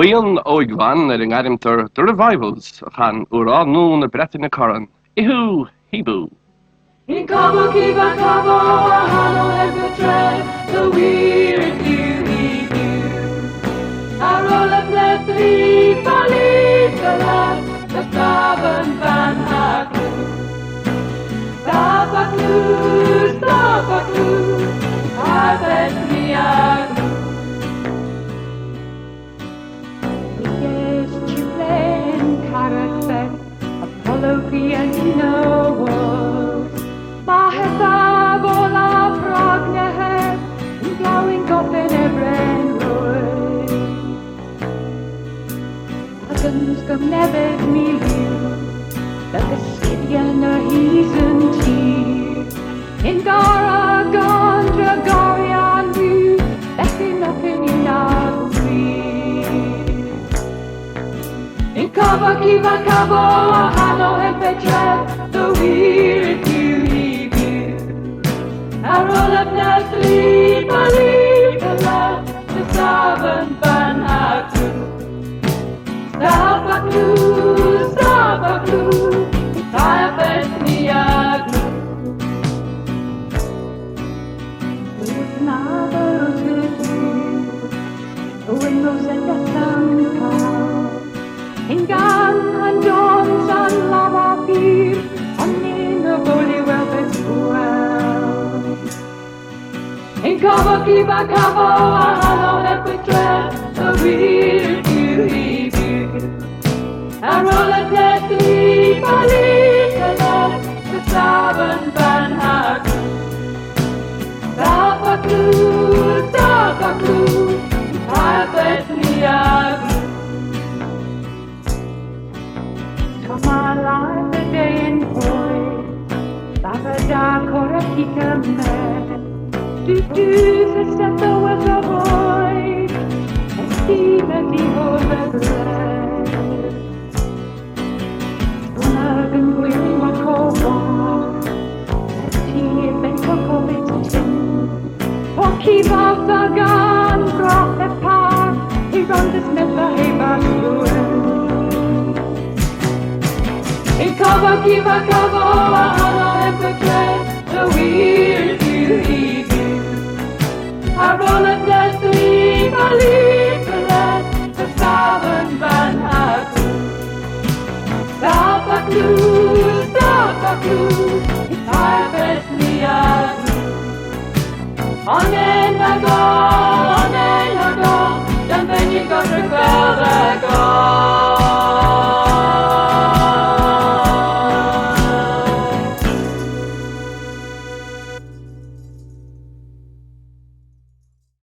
Buon oigvan yn arimtor the revivals chan ura nŵn y bretin y coran. Ihu, hibu. In Cabo Kiva Cabo, Hano and Betray, the weird you. I roll up Leslie, Bali, the lad, the stubborn Van Haglu. Stabaklu, I bet me aglu. Yes, you play in character, Apollo pianino was. Maheta vola pragnehe, in glowing goblin ebren roy. Huggins come never me you, that the Scythian or he's in tea. In Gara, Gondra, Gorian, you, that's enough in you now free. In Cabo Kiva Cabo, Hano and Petre, the weird I roll up Nestle, believe the lad, the Savan Van Haglu. Stabaklu, I bet me aglu. It was another to the windows and the sun come. In Gan and John's and Lava Beer, on in the bully welfare square. In Cabo Kiva Cabo, Hano and Petre, the weird you. I roll a Nestle, Bali, the Savan Van Haglu. Stabaklu, I bet me aglu. Come alive the day in boy, Baba Kora Kika man. Du se sätter with a boy, and Steven the overglad. Unagen gwiri wa kowa, and tea ben kokovits tin. Och kiva sagan, graf the park, he runs the smith a hebasluen. In Cabo Kiva Cabo, Hano and Petre, the weird you. I roll a Nestle, believe the lad, the Savan Van Haglu. Stabaklu, I bet me aglu. On in the go.